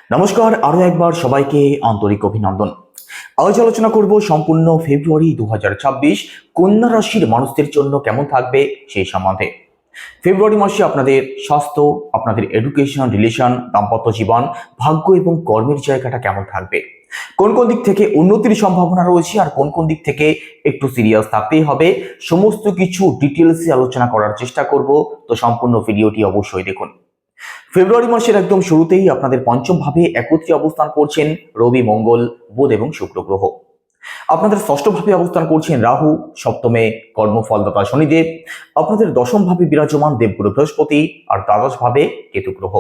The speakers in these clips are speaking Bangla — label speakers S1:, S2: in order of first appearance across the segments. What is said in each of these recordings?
S1: নমস্কার, আরো একবার সবাইকে আন্তরিক অভিনন্দন। আজ আলোচনা করব সম্পূর্ণ ফেব্রুয়ারি 2026 কন্যা রাশির মানুষদের জন্য কেমন থাকবে সেই সম্বন্ধে। ফেব্রুয়ারি মাসে আপনাদের স্বাস্থ্য, আপনাদের এডুকেশন, রিলেশন, দাম্পত্য জীবন, ভাগ্য এবং কর্মের জায়গাটা কেমন থাকবে, কোন কোন দিক থেকে উন্নতির সম্ভাবনা রয়েছে আর কোন কোন দিক থেকে একটু সিরিয়াস থাকতেই হবে, সমস্ত কিছু ডিটেলসে আলোচনা করার চেষ্টা করব। তো সম্পূর্ণ ভিডিওটি অবশ্যই দেখুন। ফেব্রুয়ারি মাসের একদম শুরুতেই আপনাদের পঞ্চম ভাবে একত্রে অবস্থান করছেন রবি, মঙ্গল, বুধ এবং শুক্র গ্রহ। আপনাদের ষষ্ঠ ভাবে অবস্থান করছেন রাহু, সপ্তমে কর্মফলদাতা শনিদেব, আপনাদের দশম ভাবে বিরাজমান দেবগুরু বৃহস্পতি আর দ্বাদশ ভাবে কেতু গ্রহ।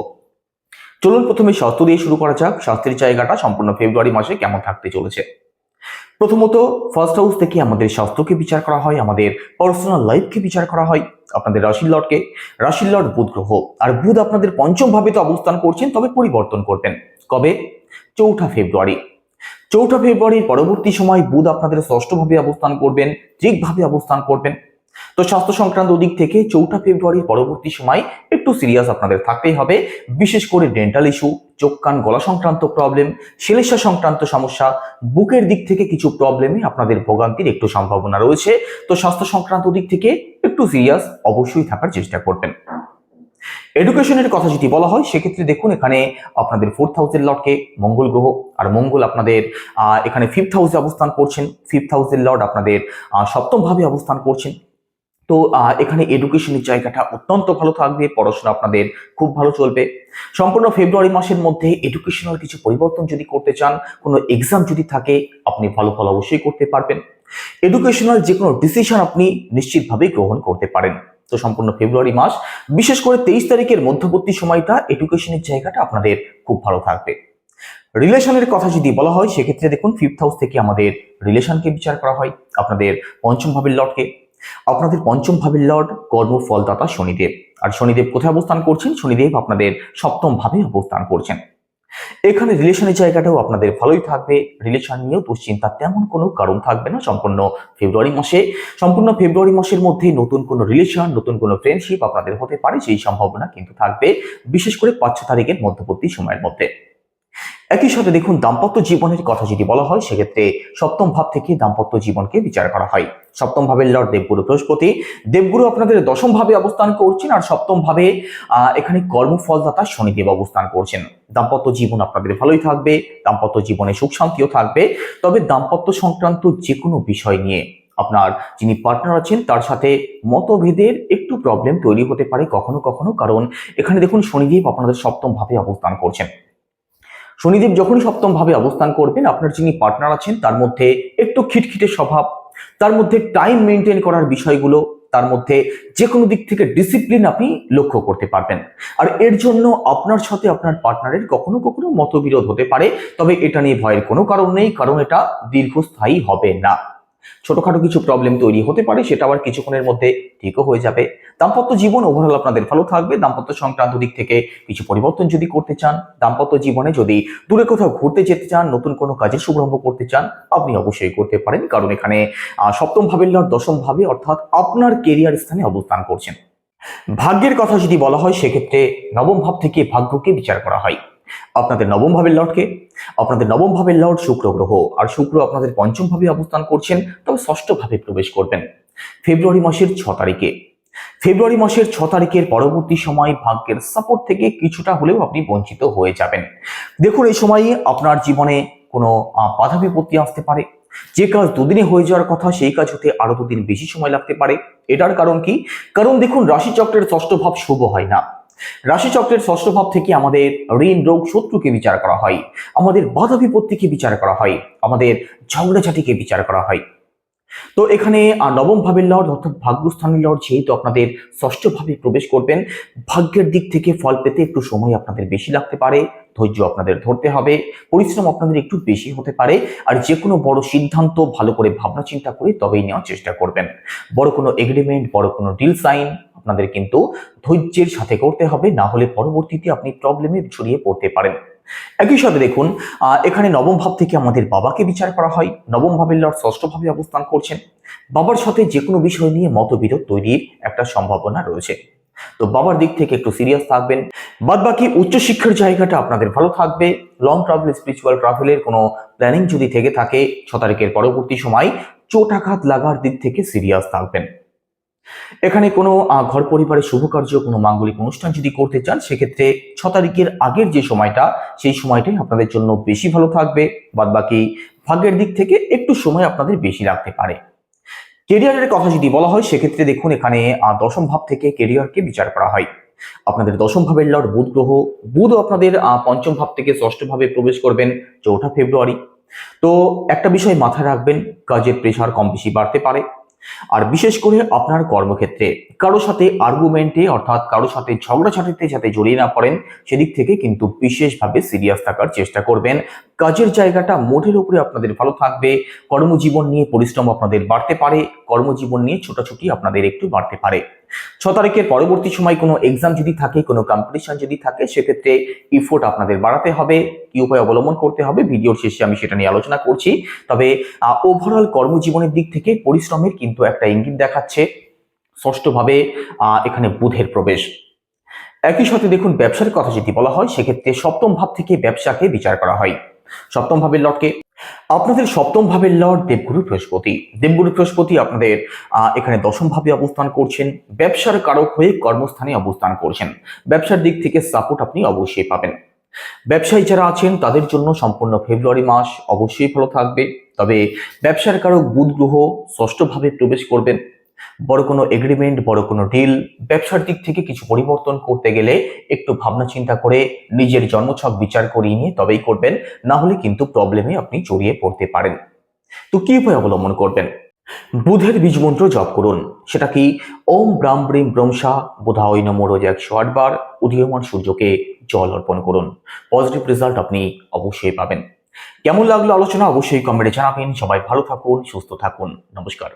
S1: চলুন প্রথমে স্বাস্থ্য দিয়ে শুরু করা যাক। স্বাস্থ্যের জায়গাটা সম্পূর্ণ ফেব্রুয়ারি মাসে কেমন থাকতে চলেছে। প্রথমত ফার্স্ট হাউস থেকে আমাদের স্বাস্থ্যকে বিচার করা হয়, আমাদের পার্সোনাল লাইফকে বিচার করা হয়, আপনাদের রাশির লর্ড বুধ গ্রহ। আর বুধ আপনাদের পঞ্চম ভাবে তো অবস্থান করছেন, তবে পরিবর্তন করবেন কবে? 4 ফেব্রুয়ারি। 4 ফেব্রুয়ারির পরবর্তী সময় বুধ আপনাদের ষষ্ঠ ভাবে অবস্থান করবেন, ভাবে অবস্থান করবেন। তো স্বাস্থ্য সংক্রান্ত দিক থেকে 4 ফেব্রুয়ারির পরবর্তী সময় একটু সিরিয়াস আপনাদের থাকতেই হবে, বিশেষ করে ডেন্টাল ইস্যু, চোখ কান গলা সংক্রান্ত প্রবলেম, শ্লেষ্মা সংক্রান্ত সমস্যা, বুকের দিক থেকে কিছু প্রবলেমে আপনাদের ভোগান্তির একটু সম্ভাবনা রয়েছে। তো স্বাস্থ্য সংক্রান্ত দিক থেকে একটু সিরিয়াস অবশ্যই থাকার চেষ্টা করবেন। এডুকেশনের কথা যদি বলা হয় সেক্ষেত্রে দেখুন, এখানে আপনাদের 4th হাউসের লর্ডকে মঙ্গল গ্রহ, আর মঙ্গল আপনাদের এখানে 5th হাউসে অবস্থান করছেন। 5th হাউসের লর্ড আপনাদের সপ্তম ভাবে অবস্থান করছেন। তো এখানে এডুকেশনের জায়গাটা অত্যন্ত ভালো থাকবে, পড়াশোনা আপনাদের খুব ভালো চলবে। সম্পূর্ণ ফেব্রুয়ারি মাসের মধ্যে এডুকেশনাল কিছু পরিবর্তন যদি করতে চান, কোনো এক্সাম যদি থাকে, আপনি ভালো ফল অবশ্যই করতে পারবেন। এডুকেশনাল যে কোনো ডিসিশন আপনি নিশ্চিতভাবে গ্রহণ করতে পারেন। তো সম্পূর্ণ ফেব্রুয়ারি মাস, বিশেষ করে 23 তারিখের মধ্যবর্তী সময়টা এডুকেশনের জায়গাটা আপনাদের খুব ভালো থাকবে। রিলেশনের কথা যদি বলা হয় সেক্ষেত্রে দেখুন, 5th হাউস থেকে আমাদের রিলেশনকে বিচার করা হয়, আপনাদের পঞ্চম ভাবের লর্ডকে। আপনাদের পঞ্চম ভাবের লর্ড কর্মফলদাতা শনিদেব। আর শনিদেব কোথায় অবস্থান করছেন? শনিদেব আপনাদের সপ্তম ভাবে অবস্থান করছেন। এখানে রিলেশনের জায়গাটাও আপনাদের ভালোই থাকবে, রিলেশন নিয়েও দুশ্চিন্তা তেমন কোনো কারণ থাকবে না সম্পূর্ণ ফেব্রুয়ারি মাসে। সম্পূর্ণ ফেব্রুয়ারি মাসের মধ্যে নতুন কোনো রিলেশন, নতুন কোনো ফ্রেন্ডশিপ আপনাদের হতে পারে, সেই সম্ভাবনা কিন্তু থাকবে, বিশেষ করে 5-6 তারিখের মধ্যবর্তী সময়ের মধ্যে। একই সাথে দেখুন, দাম্পত্য জীবনের কথা যদি বলা হয় সেক্ষেত্রে সপ্তম ভাব থেকে দাম্পত্য জীবনকে বিচার করা হয়। সপ্তম ভাবের লর্ড দেবগুরু বৃহস্পতি। দেবগুরু আপনাদের দশম ভাবে অবস্থান করছেন, আর সপ্তম ভাবে এখানে কর্মফলদাতা শনিদেব অবস্থান করছেন। দাম্পত্য জীবন আপনাদের ভালোই থাকবে, দাম্পত্য জীবনে সুখ শান্তিও থাকবে। তবে দাম্পত্য সংক্রান্ত যে কোনো বিষয় নিয়ে আপনার যিনি পার্টনার আছেন তার সাথে মতভেদের একটু প্রবলেম তৈরি হতে পারে কখনো কখনো, কারণ এখানে দেখুন শনিদেব আপনাদের সপ্তম ভাবে অবস্থান করছেন। শনিদেব যখনই সপ্তম ভাবে অবস্থান করবেন, আপনার যিনি পার্টনার আছেন তার মধ্যে একটু খিটখিটে স্বভাব, তার মধ্যে টাইম মেনটেন করার বিষয়গুলো, তার মধ্যে যে কোনো দিক থেকে ডিসিপ্লিন আপনি লক্ষ্য করতে পারবেন। আর এর জন্য আপনার সাথে আপনার পার্টনারের কখনো কখনো মতবিরোধ হতে পারে, তবে এটা নিয়ে ভয়ের কোনো কারণ নেই, কারণ এটা দীর্ঘস্থায়ী হবে না। ছোটখাটো কিছু প্রবলেম তৈরি হতে পারে, সেটা আবার কিছুক্ষণের মধ্যে ঠিকও হয়ে যাবে। দাম্পত্য জীবন ওভারঅল আপনাদের ভালো থাকবে। দাম্পত্য সংক্রান্ত দিক থেকে কিছু পরিবর্তন যদি করতে চান, দাম্পত্য জীবনে যদি দূরে কোথাও ঘুরতে যেতে চান, নতুন কোনো কাজের শুভারম্ভ করতে চান, আপনি অবশ্যই করতে পারেন, কারণ এখানে সপ্তম ভাবের লর্ড দশম ভাবে অর্থাৎ আপনার কেরিয়ার স্থানে অবস্থান করছেন। ভাগ্যের কথা যদি বলা হয় সেক্ষেত্রে নবম ভাব থেকে ভাগ্যকে বিচার করা হয়। আপনাদের নবম ভাবের লর্ডকে, আপনাদের নবম ভাবের লর্ড শুক্র গ্রহ। আর শুক্র আপনাদের পঞ্চম ভাবে অবস্থান করছেন, তবে ষষ্ঠ ভাবে প্রবেশ করবেন ফেব্রুয়ারি মাসের 6 তারিখে। ফেব্রুয়ারি মাসের 6 তারিখের পরবর্তী সময় ভাগ্যের সাপোর্ট থেকে কিছুটা হলেও আপনি বঞ্চিত হয়ে যাবেন। দেখুন, এই সময়ে আপনার জীবনে কোনো বাধা বিপত্তি আসতে পারে। যে কাজ দুদিনে হয়ে যাওয়ার কথা সেই কাজ হতে আরো 2 দিন বেশি সময় লাগতে পারে। এটার কারণ কি? কারণ দেখুন, রাশিচক্রের ষষ্ঠ ভাব শুভ হয় না। রাশিচক্রের ষষ্ঠ ভাব থেকে আমাদের ঋণ, রোগ, শত্রুকে বিচার করা হয়, আমাদের বাধা বিপত্তিকে বিচার করা হয়, আমাদের ঝগড়াঝাটিকে বিচার করা হয়। তো এখানে নবম ভাবের লর্ড অর্থাৎ ভাগ্যস্থানের লর্ড যেহেতু আপনাদের ষষ্ঠ ভাবে প্রবেশ করবেন, ভাগ্যের দিক থেকে ফল পেতে একটু সময় আপনাদের বেশি লাগতে পারে, ধৈর্য আপনাদের ধরতে হবে, পরিশ্রম আপনাদের একটু বেশি হতে পারে। আর যে কোনো বড় সিদ্ধান্ত ভালো করে ভাবনা চিন্তা করে তবেই নেওয়ার চেষ্টা করবেন। বড় কোনো এগ্রিমেন্ট, বড় কোনো ডিল সাইন আপনাদের কিন্তু ধৈর্যের সাথে করতে হবে, না হলে পরবর্তীতে আপনি প্রবলেমে জড়িয়ে পড়তে পারেন। একই সাথে দেখুন, এখানে নবম ভাব থেকে আমাদের বাবাকে বিচার করা হয়। নবম ভাবের লর্ড ষষ্ঠ ভাবে অবস্থান করছেন। বাবার সাথে যে কোনো বিষয় নিয়ে মতবিরোধ তৈরির একটা সম্ভাবনা রয়েছে। তো বাবার দিক থেকে একটু সিরিয়াস থাকবেন। বাদ বাকি উচ্চশিক্ষার জায়গাটা আপনাদের ভালো থাকবে। লং ট্রাভেল, স্পিরিচুয়াল ট্রাভেলের কোনো প্ল্যানিং যদি থেকে থাকে 6 তারিখের পরবর্তী সময় চোটাঘাত লাগার দিক থেকে সিরিয়াস থাকবেন। এখানে কোনো ঘর পরিবারের শুভ কার্য, কোনো মাঙ্গলিক অনুষ্ঠান যদি করতে চান সেক্ষেত্রে 6 তারিখের আগের যে সময়টা, সেই সময়টাই আপনাদের জন্য বেশি ভালো থাকবে। বাদ বাকি ভাগ্যের দিক থেকে একটু সময় আপনাদের বেশি লাগতে পারে। কেরিয়ারের কথা যদি বলা হয় সেক্ষেত্রে দেখুন, এখানে দশম ভাব থেকে কেরিয়ারকে বিচার করা হয়। আপনাদের দশম ভাবের লর্ড বুধ গ্রহ, বুধ আপনাদের পঞ্চম ভাব থেকে ষষ্ঠ ভাবে প্রবেশ করবেন 4 ফেব্রুয়ারি। তো একটা বিষয় মাথায় রাখবেন, কাজের প্রেশার কম বেশি বাড়তে পারে। আর বিশেষ করে আপনার কর্মক্ষেত্রে কারো সাথে আর্গুমেন্টে, অর্থাৎ কারো সাথে ঝগড়াঝাটিতে যাতে জড়িয়ে না পড়েন, সেদিক থেকে কিন্তু বিশেষভাবে সিরিয়াস থাকার চেষ্টা করবেন। কাজের জায়গাটা মোটের উপরে আপনাদের ভালো থাকবে। কর্মজীবন নিয়ে পরিশ্রম আপনাদের বাড়তে পারে, কর্মজীবন নিয়ে ছোটাছুটি আপনাদের একটু বাড়তে পারে। 6 তারিখের পরবর্তী সময় কোনো এক্সাম যদি থাকে, কোনো কম্পিটিশন যদি থাকে, সেক্ষেত্রে ইফোর্ট আপনাদের বাড়াতে হবে। কি উপায় অবলম্বন করতে হবে ভিডিওর শেষে আমি সেটা নিয়ে আলোচনা করছি। তবে ওভারঅল কর্মজীবনের দিক থেকে পরিশ্রমের কিন্তু একটা ইঙ্গিত দেখাচ্ছে। ষষ্ঠভাবে এখানে বুধের প্রবেশ। একই সাথে দেখুন, ব্যবসার কথা যদি বলা হয় সেক্ষেত্রে সপ্তম ভাব থেকে ব্যবসাকে বিচার করা হয়। সপ্তম ভাবের লর্ডকে, আপনাদের সপ্তম ভাবের লর্ড দেবগুরু বৃহস্পতি। দেবগুরু বৃহস্পতি আপনাদের এখানে দশম ভাবে অবস্থান করছেন, ব্যবসার কারক হয়ে কর্মস্থানে অবস্থান করছেন। ব্যবসার দিক থেকে সাপোর্ট আপনি অবশ্যই পাবেন। ব্যবসায়ী যারা আছেন তাদের জন্য সম্পূর্ণ ফেব্রুয়ারি মাস অবশ্যই ভালো থাকবে। তবে ব্যবসার কারক বুধ গ্রহ ষষ্ঠ ভাবে প্রবেশ করবেন। বড় কোনো এগ্রিমেন্ট, বড় কোনো ডিল, ব্যবসার দিক থেকে কিছু পরিবর্তন করতে গেলে একটু ভাবনা চিন্তা করে নিজের জন্মছক বিচার করিয়ে নিয়ে তবেই করবেন, না হলে কিন্তু প্রবলেমে আপনি জড়িয়ে পড়তে পারেন। তো কি উপায় অবলম্বন করবেন? বুধের বীজ মন্ত্র জপ করুন। সেটা কি? ওম ব্রাম ব্রিম ব্রংসা বুধায় নমো, রোজ 108 বার উদীয়মান সূর্যকে জল অর্পণ করুন। পজিটিভ রেজাল্ট আপনি অবশ্যই পাবেন। কেমন লাগলো আলোচনা অবশ্যই কমেন্টে জানাবেন। সবাই ভালো থাকুন, সুস্থ থাকুন। নমস্কার।